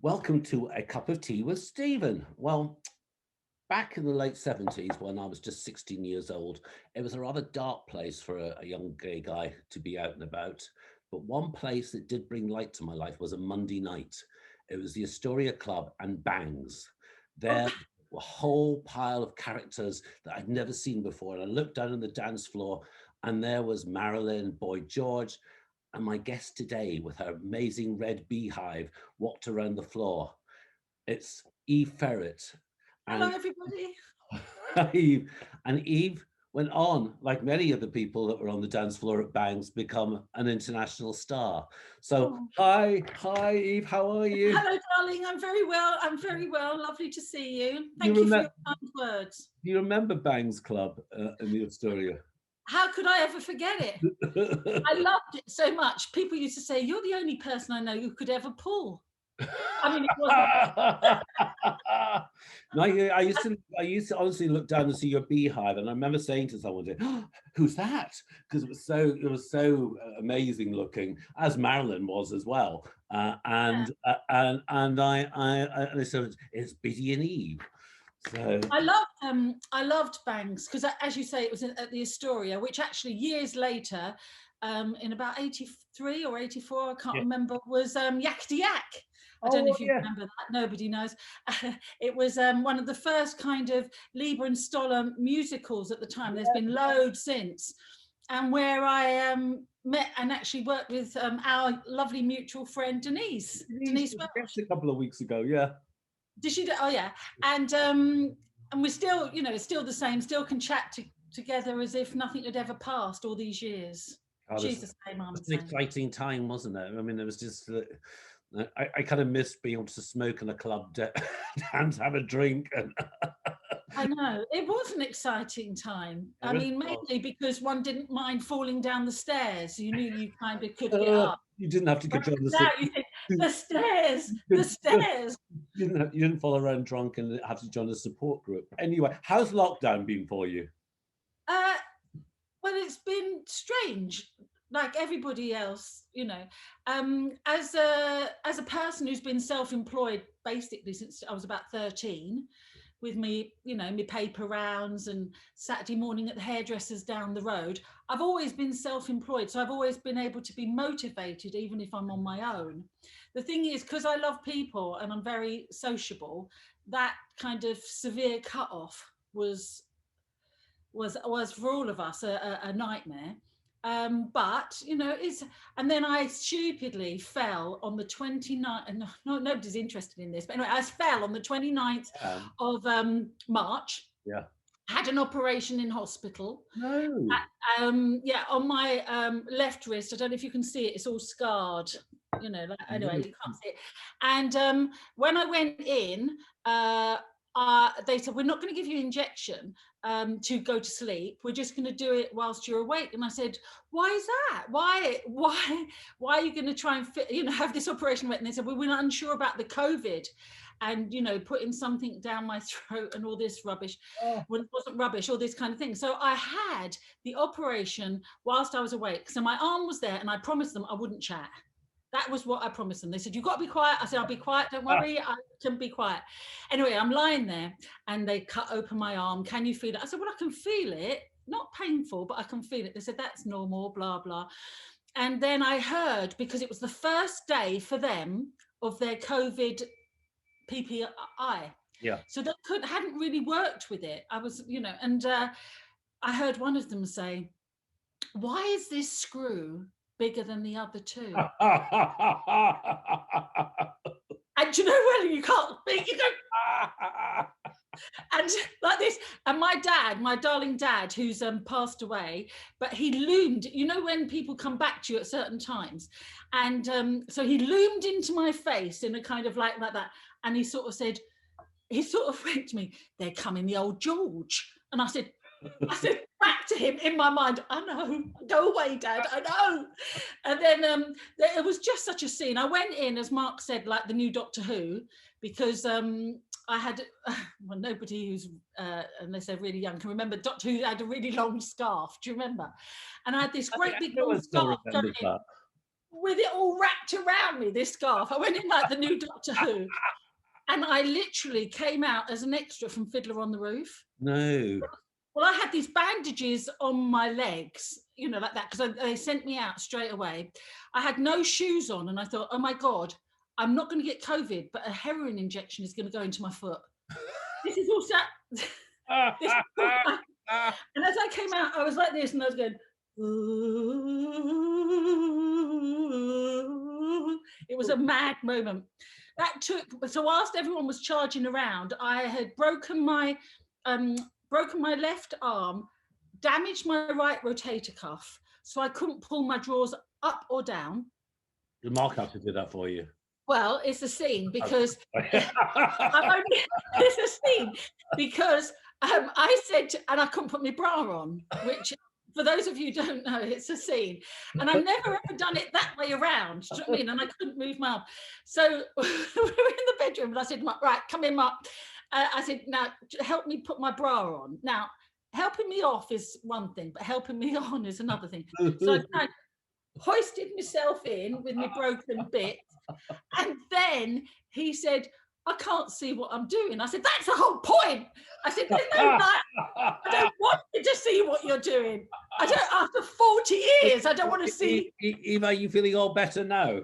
Welcome to A Cup of Tea with Stephen. Well, back in the late 70s, when I was just 16 years old, it was a rather dark place for a young gay guy to be out and about. But one place that did bring light to my life was a Monday night. It was the Astoria Club and Bangs. Oh, There were a whole pile of characters that I'd never seen before. And I looked down on the dance floor, and there was Marilyn, Boy George, and my guest today, with her amazing red beehive, walked around the floor. It's Eve Ferret. hello, And everybody. Eve, and Eve went on, like many of the people that were on the dance floor at Bangs, become an international star. So, Oh, hi, Eve. How are you? hello, darling. I'm very well. I'm very well. Lovely to see you. You Thank you for your remember? kind words. You remember Bangs Club in the Astoria? How could I ever forget it? I loved it so much. People used to say, "You're the only person I know who could ever pull." I mean, it wasn't. No, I used to honestly look down and see your beehive, and I remember saying to someone, oh, "Who's that?" Because it was so amazing looking, as Marilyn was as well. And I said, "It's Biddy and Eve." So I loved Bangs because, as you say, it was at the Astoria, which actually years later, in about 83 or 84, I can't yeah. remember, was Yakety Yak. I don't know Oh if you yeah. remember that. Nobody knows. It was one of the first kind of Lieber and Stoller musicals at the time. There's been loads since, and where I met and actually worked with our lovely mutual friend Denise. Denise Denise was a Welsh. guest a couple of weeks ago. Yeah. Did she do? Oh yeah, and we're still, still the same. Still can chat together as if nothing had ever passed all these years. God, She's the same. I'm the it's an same. exciting time, wasn't it? I mean, it was just. I kind of missed being able to smoke in a club and have a drink. And I know it was an exciting time. it I really mean, was. mainly because one didn't mind falling down the stairs. You knew you kind of could get up. You didn't have to Whereas control the now sit. you think You the stairs, the didn't, stairs. you didn't fall around drunk and have to join a support group. Anyway, how's lockdown been for you? Uh, well, it's been strange, like everybody else, as a person who's been self-employed basically since I was about 13, with me, my paper rounds and Saturday morning at the hairdressers down the road. I've always been self-employed, so I've always been able to be motivated even if I'm on my own. The thing is, because I love people and I'm very sociable, that kind of severe cut-off was for all of us a nightmare. But it's, and then I stupidly fell on the 29th, and no, nobody's interested in this, but anyway, I fell on the 29th of March, Yeah. had an operation in hospital. No. Yeah, on my left wrist. I don't know if you can see it, it's all scarred, anyway, No. you can't see it. And when I went in, they said, we're not going to give you an injection to go to sleep. We're just going to do it whilst you're awake. And I said, why is that? Why are you going to try and have this operation? And they said, well, we're not unsure about the COVID and, putting something down my throat and all this rubbish. Oh. Well, it wasn't rubbish, all this kind of thing. So I had the operation whilst I was awake. So my arm was there and I promised them I wouldn't chat. That was what I promised them. They said, you've got to be quiet. I said, I'll be quiet. Don't worry. I can be quiet. Anyway, I'm lying there and they cut open my arm. Can you feel it? I said, well, I can feel it. Not painful, but I can feel it. They said, that's normal, blah, blah. And then I heard, because it was the first day for them of their COVID PPI. Yeah. So they hadn't really worked with it. I was, and I heard one of them say, why is this screw bigger than the other two? And you know when you can't speak, you go, and like this. And my dad, my darling dad, who's passed away, but he loomed, when people come back to you at certain times. And so he loomed into my face in a kind of like that. And he sort of went to me, they're coming the old George. And I said back to him in my mind, I know, go away, Dad, I know. And then it was just such a scene. I went in, as Mark said, like the new Doctor Who, because I had, well, nobody who's, unless they're really young, can remember Doctor Who had a really long scarf. Do you remember? And I had this great big long scarf going in. with it all wrapped around me, this scarf. I went in like the new Doctor Who. And I literally came out as an extra from Fiddler on the Roof. No. Well, I had these bandages on my legs, you know, like that, because they sent me out straight away. I had no shoes on, and I thought, oh my God, I'm not going to get COVID, but a heroin injection is going to go into my foot. This is also. And as I came out, I was like this, and I was going. Ooh. It was a mad moment. That took. So whilst everyone was charging around, I had broken my left arm, damaged my right rotator cuff, so I couldn't pull my drawers up or down. The Mark had to do that for you. Well, it's a scene because it's a scene because I said, and I couldn't put my bra on, which for those of you who don't know, it's a scene. And I've never ever done it that way around. Do you know what I mean? And I couldn't move my arm. So we were in the bedroom and I said, right, come in, Mark. I said, now help me put my bra on. Now, helping me off is one thing, but helping me on is another thing. So I hoisted myself in with my broken bit. And then he said, I can't see what I'm doing. I said, that's the whole point. I said, there's no light. I don't want you to see what you're doing. I don't, after 40 years, I don't want to see. Eve, are you feeling all better now?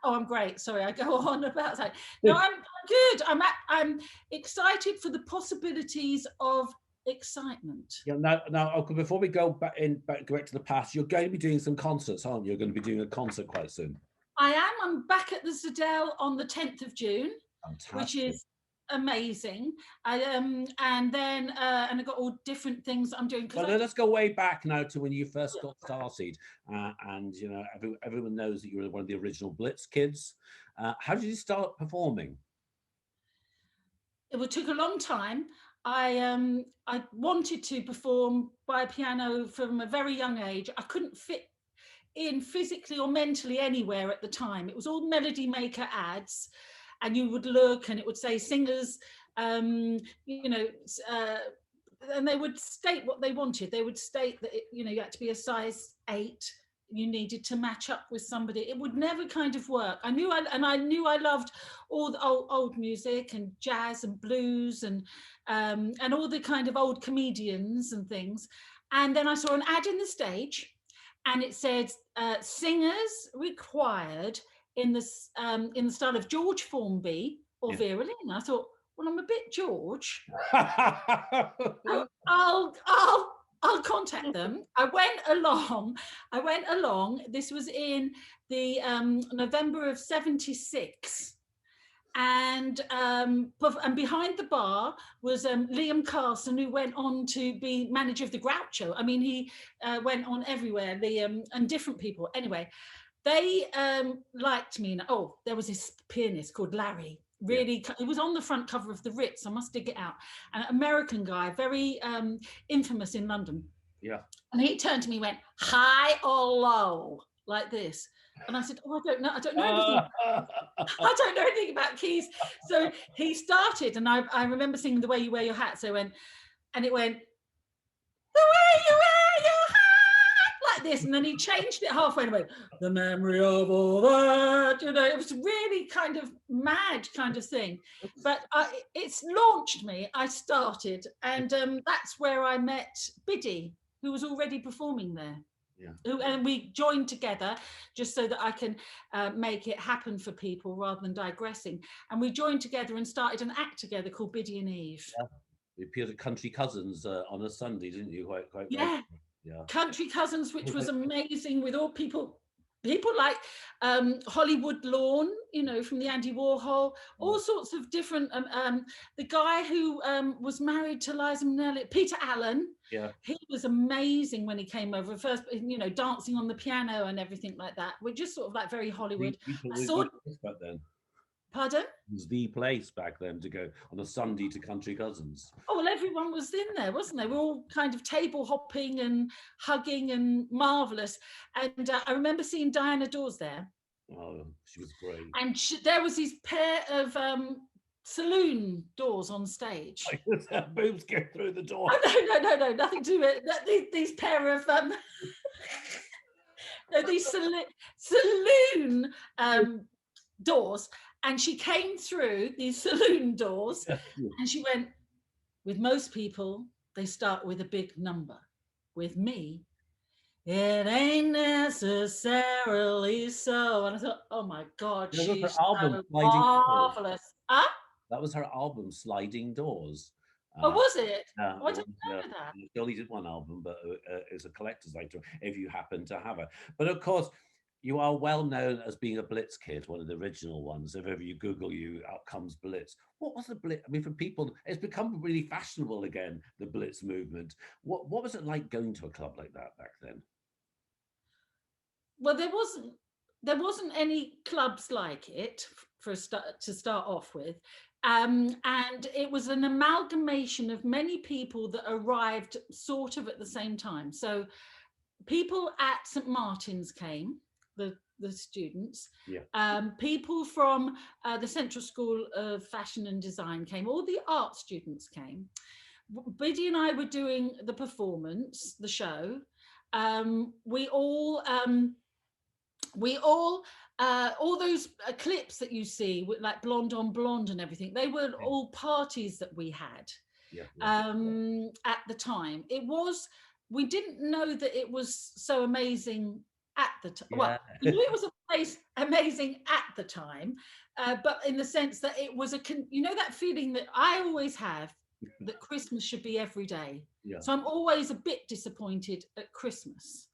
Oh, I'm great. Sorry, I go on about that. No, I'm good. I'm excited for the possibilities of excitement. Yeah. Now, okay, before we go back to the past, you're going to be doing some concerts, aren't you? You're going to be doing a concert quite soon. I am. I'm back at the Zedell on the 10th of June, Fantastic. Which is amazing. And I got all different things I'm doing. Well, let's go way back now to when you first got started, and you know everyone knows that you were one of the original Blitz kids. How did you start performing? It took a long time. I wanted to perform by piano from a very young age. I couldn't fit in physically or mentally anywhere at the time. It was all Melody Maker ads, and you would look and it would say singers, and they would state what they wanted. They would state that you had to be a size 8. You needed to match up with somebody. It would never kind of work. I knew I loved all the old music and jazz and blues and all the kind of old comedians and things. And then I saw an ad in the Stage, and it said singers required in the style of George Formby or Vera Lynn. I thought, well, I'm a bit George. I'll contact them. I went along. This was in the November of '76. And behind the bar was Liam Carson, who went on to be manager of the Groucho. I mean, he went on everywhere, and different people. Anyway, they liked me. Oh, there was this pianist called Larry. Really, he was on the front cover of the Ritz. I must dig it out. An American guy, very infamous in London. Yeah. And he turned to me and went, high or low, like this. And I said, oh, I don't know anything. I don't know anything about keys. So he started, and I remember singing The Way You Wear Your Hat. So it went, The Way You Wear Your Hat, like this. And then he changed it halfway and went, the memory of all that. It was really kind of mad kind of thing. But it's launched me. I started, and that's where I met Biddy, who was already performing there. Yeah. And we joined together just so that I can make it happen for people rather than digressing. And we joined together and started an act together called Biddy and Eve. Yeah. You appeared at Country Cousins on a Sunday, didn't you? Quite yeah. Yeah. Country Cousins, which was amazing, with all people like Hollywood Lawn, from the Andy Warhol, all sorts of different. The guy who was married to Liza Minnelli, Peter Allen. Yeah, he was amazing when he came over. First, dancing on the piano and everything like that. We're just sort of like very Hollywood. Back then. Pardon? It was the place back then to go on a Sunday to Country Cousins. Oh, well, everyone was in there, wasn't they? We're all kind of table hopping and hugging and marvellous. And I remember seeing Diana Dawes there. Oh, she was great. And there was this pair of saloon doors on stage. Her boobs go through the door. Oh, no, nothing to do with it. These pair of no, these saloon doors, and she came through these saloon doors, and she went, with most people, they start with a big number. With me, it ain't necessarily so. And I thought, oh my God, That was her she's album, so Sliding Doors. marvelous. Huh? That was her album, Sliding Doors. Oh, was it? Yeah, Oh, I didn't know that. she only did one album, but it's a collector's item if you happen to have it. But of course, you are well known as being a Blitz kid, one of the original ones. If ever you Google you, out comes Blitz. What was the Blitz? I mean, for people, it's become really fashionable again, the Blitz movement. What was it like going to a club like that back then? Well, there wasn't any clubs like it to start off with. And it was an amalgamation of many people that arrived sort of at the same time. So people at St. Martin's came, the students. Yeah. People from the Central School of Fashion and Design came. All the art students came. Biddy and I were doing the performance, the show. We all all those clips that you see with like Blonde on Blonde and everything, they were all parties that we had. At the time. We didn't know that it was so amazing at the time. Well, we knew it was amazing at the time, but in the sense that it was that feeling that I always have, that Christmas should be every day. So I'm always a bit disappointed at Christmas.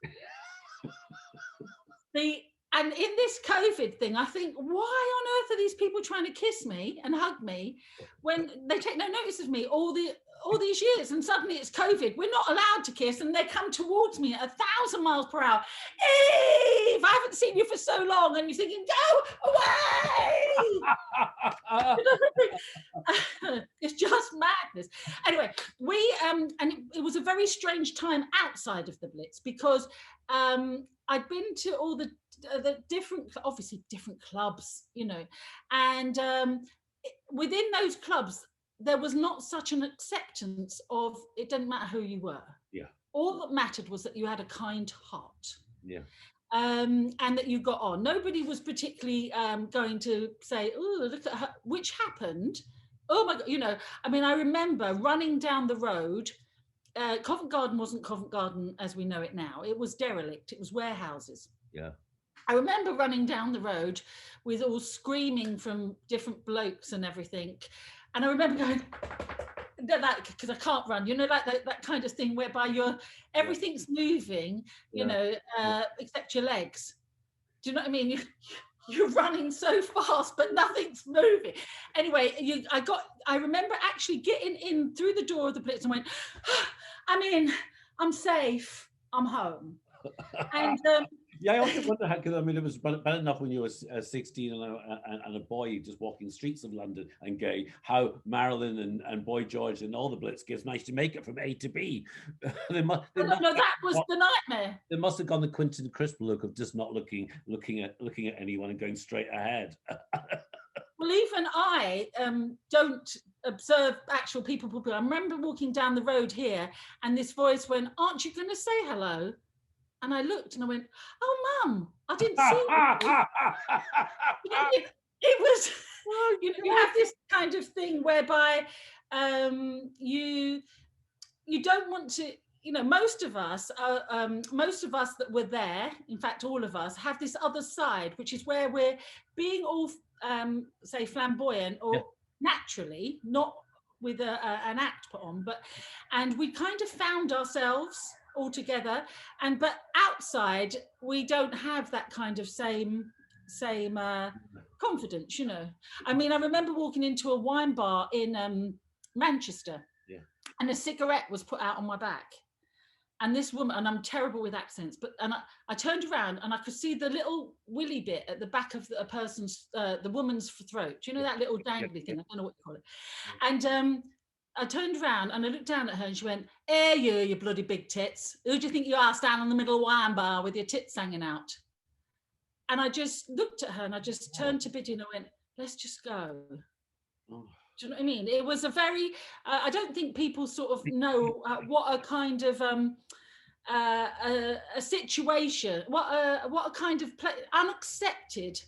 And in this COVID thing, I think, why on earth are these people trying to kiss me and hug me when they take no notice of me all these years, and suddenly it's COVID. We're not allowed to kiss, and they come towards me at 1,000 miles per hour. Eve, I haven't seen you for so long, and you're thinking, go away. It's just madness. Anyway, and it was a very strange time outside of the Blitz, because I'd been to all the different clubs, and within those clubs there was not such an acceptance of, it didn't matter who you were. All that mattered was that you had a kind heart. And that you got on. Nobody was particularly going to say, oh, look at her, which happened. Oh my God, I mean, I remember running down the road. Covent Garden wasn't Covent Garden as we know it now. It was derelict. It was warehouses. I remember running down the road with all screaming from different blokes and everything. And I remember going, that, because I can't run, like that kind of thing whereby everything's moving, except your legs. Do you know what I mean? You're running so fast, but nothing's moving. Anyway, I remember actually getting in through the door of the Blitz and went, I'm in, I'm safe, I'm home. And I often wonder how, because I mean, it was bad enough when you were 16 and a boy just walking the streets of London and gay, how Marilyn and Boy George and all the Blitz kids managed to make it from A to B. No, that was the nightmare. They must have gone the Quentin Crisp look of just not looking at anyone and going straight ahead. Well, even I don't observe actual people. I remember walking down the road here, and this voice went, "Aren't you going to say hello?" And I looked and I went, "Oh, Mum, I didn't see you." It was, you have this kind of thing whereby you don't want to. Most of us that were there, in fact, all of us, have this other side, which is where we're being all, say, flamboyant or naturally, not with an act put on, and we kind of found ourselves all together, but outside we don't have that kind of same confidence. I mean, I remember walking into a wine bar in Manchester, and a cigarette was put out on my back. And this woman, and I'm terrible with accents, and I turned around and I could see the little willy bit at the back of a person's, the woman's throat. Do you know that little dangly thing? I don't know what you call it. And I turned around and I looked down at her and she went, "Hey, you bloody big tits. Who do you think you are, standing in the middle of a wine bar with your tits hanging out?" And I just looked at her and I just turned to Biddy and I went, "Let's just go." Do you know what I mean? It was a very, I don't think people sort of know what a kind of a situation, what a kind of unaccepted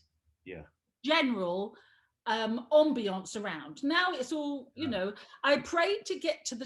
Yeah. general ambience around. Now it's all, you know, I prayed to get to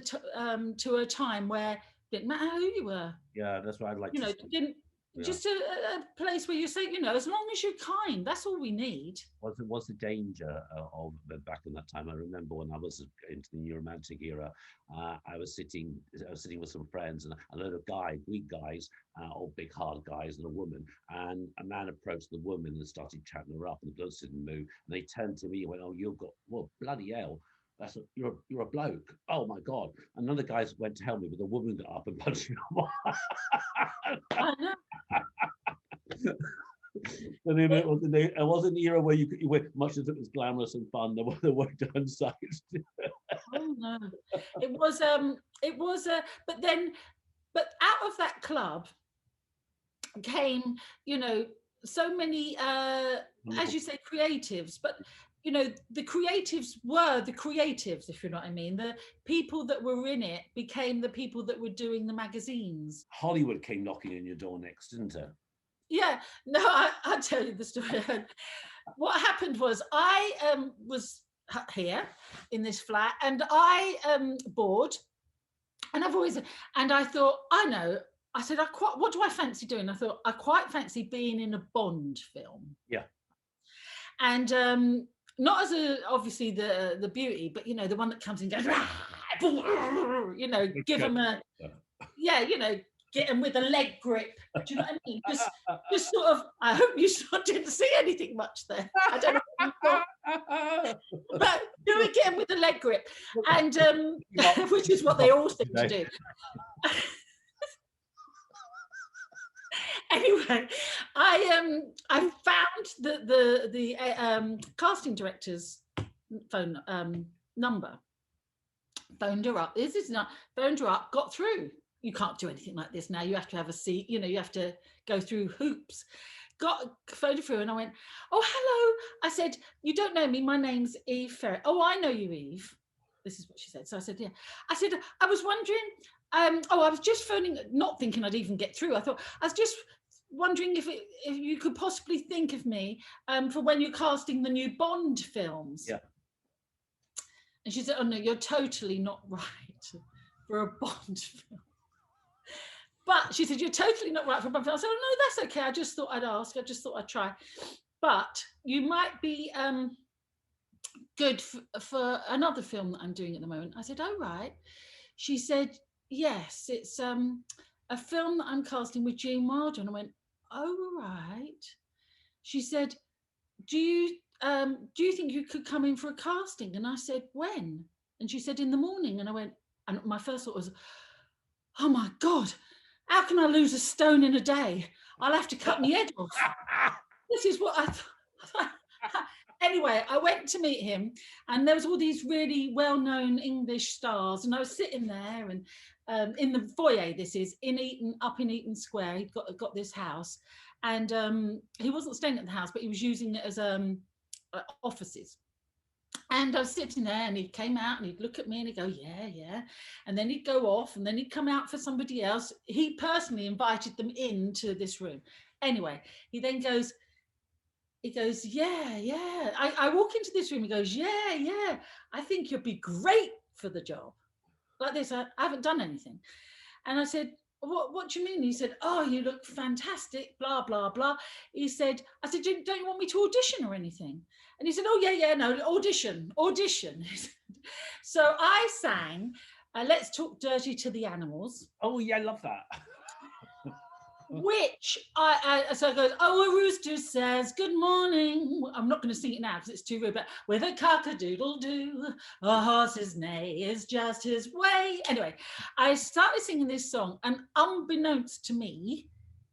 to a time where it didn't matter who you were, Yeah, that's what I'd like you to know, see. didn't Yeah. just a place where you say, you know, as long as you're kind, that's all we need. Was the danger of back in that time? I remember when I was into the New Romantic era, I was sitting with some friends and a lot of Greek guys, all big hard guys, and a woman. And a man approached the woman and started chatting her up, and the blokes didn't move. And they turned to me and went, "Oh, you've got, well, bloody hell. You're a bloke. Oh my god!" And none of the guys went to help me, but the woman got up and punched me. I know. And then it wasn't the era where you went, much as it was glamorous and fun, there were downsides. Oh no, it was but out of that club came, you know, so many, as you say, creatives, but you know, the creatives were the creatives, if you know what I mean. The people that were in it became the people that were doing the magazines. Hollywood came knocking on your door next, didn't it? Yeah, no, I'll tell you the story. What happened was I was here in this flat and I bored, and I've always, and I thought, I know, I said, what do I fancy doing? I thought, I quite fancy being in a Bond film. Yeah. And not as obviously the beauty, but you know, the one that comes and goes, you know, give them a, yeah, you know, get them with a leg grip. Do you know what I mean? Just sort of, I hope you didn't see anything much there. I don't know what you thought. But do we get them with a leg grip? And which is what they all seem to do. Anyway, I found the casting director's phone number. Phoned her up. This is not phoned her up. Got through. You can't do anything like this now. You have to have a seat. You know, you have to go through hoops. Got phoned her through, and I went, "Oh, hello." I said, "You don't know me. My name's Eve Ferret." "Oh, I know you, Eve." This is what she said. So I said, "Yeah." I said, "I was wondering. I was just phoning, not thinking I'd even get through. I thought I was just wondering if you could possibly think of me for when you're casting the new Bond films." Yeah. And she said, "Oh no, you're totally not right for a Bond film." But she said, "You're totally not right for a Bond film." I said, "Oh no, that's okay. I just thought I'd ask. I just thought I'd try. But you might be good for another film that I'm doing at the moment." I said, "Oh right." She said, "Yes, it's a film that I'm casting with Gene Wilder." And I went, "Oh right." She said, do you think you could come in for a casting?" And I said, "When?" And she said, "In the morning." And I went, and my first thought was, oh my God, how can I lose a stone in a day? I'll have to cut my head off. This is what I thought. Anyway, I went to meet him, and there was all these really well-known English stars, and I was sitting there, and in the foyer, this is in Eton, up in Eton Square. He'd got this house, and he wasn't staying at the house, but he was using it as offices. And I was sitting there, and he came out, and he'd look at me, and he'd go, "Yeah, yeah," and then he'd go off, and then he'd come out for somebody else. He personally invited them into this room. Anyway, he then goes, "Yeah, yeah." I walk into this room. He goes, "Yeah, yeah. I think you'd be great for the job." Like this, I haven't done anything. And I said, what do you mean?" He said, "Oh, you look fantastic, blah, blah, blah." He said, I said, don't you want me to audition or anything?" And he said, "Oh, yeah, yeah, no, audition." So I sang Let's Talk Dirty to the Animals. Oh, yeah, I love that. Which so I goes, "Oh, a rooster says good morning." I'm not going to sing it now because it's too rude, but with a cock-a-doodle-doo, a horse's neigh is just his way. Anyway, I started singing this song, and unbeknownst to me,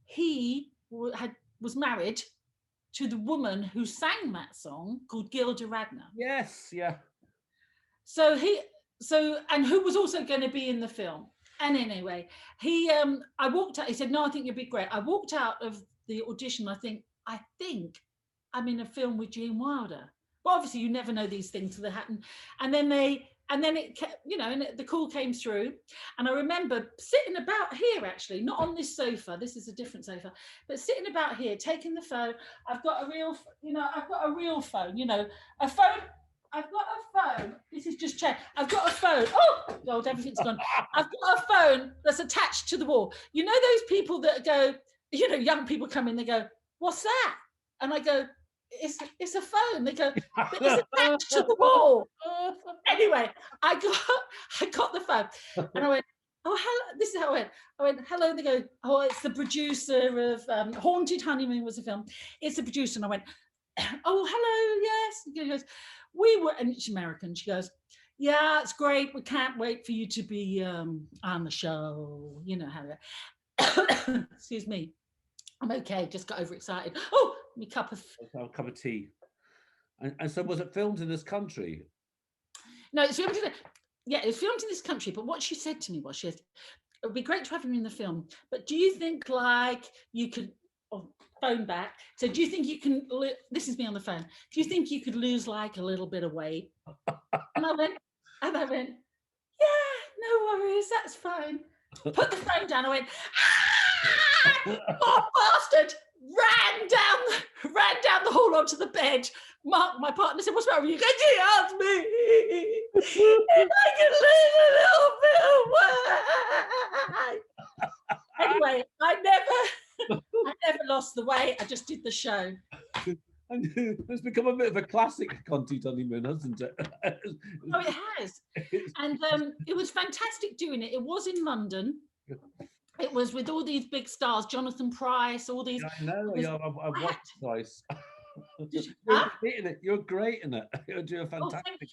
he was married to the woman who sang that song, called Gilda Radner. Yes, yeah. So and who was also going to be in the film. And anyway, I walked out. He said, "No, I think you'd be great." I walked out of the audition. I think I'm in a film with Gene Wilder. But obviously, you never know these things till they happen. And then and then it kept, and the call came through, and I remember sitting about here, actually, not on this sofa. This is a different sofa, but sitting about here, taking the phone. I've got a real phone. A phone. I've got a phone. This is just check. I've got a phone. Oh God, everything's gone. I've got a phone that's attached to the wall. You know those people that go, young people come in, they go, "What's that?" And I go, it's a phone. They go, "But it's attached to the wall." Anyway, I got the phone, and I went, "Oh, hello." This is how I went. I went, "Hello." And they go, "Oh, it's the producer of Haunted Honeymoon," was a film. It's the producer. And I went, "Oh, hello, yes." And she goes, "We were," and she's American. She goes, "Yeah, it's great. We can't wait for you to be on the show." You know how excuse me. I'm okay, just got overexcited. Oh, my cup of tea. And so was it filmed in this country? No, it's filmed it's filmed in this country. But what she said to me was, it would be great to have him in the film, but do you think like you could phone back? So do you think you can, this is me on the phone, do you think you could lose like a little bit of weight? And I went, yeah, no worries, that's fine. Put the phone down. I went, oh, bastard! Ran down the hall onto the bed. Mark, my partner, said, "What's wrong with you?" He asked me if I could lose a little bit of weight. Anyway, I never lost the weight. I just did the show. And it's become a bit of a classic, Conti Honeymoon, hasn't it? Oh, it has. And it was fantastic doing it. It was in London. It was with all these big stars, Jonathan Pryce, all these. I know. I've watched Pryce. You're great in it. You're great in it. You're doing fantastic.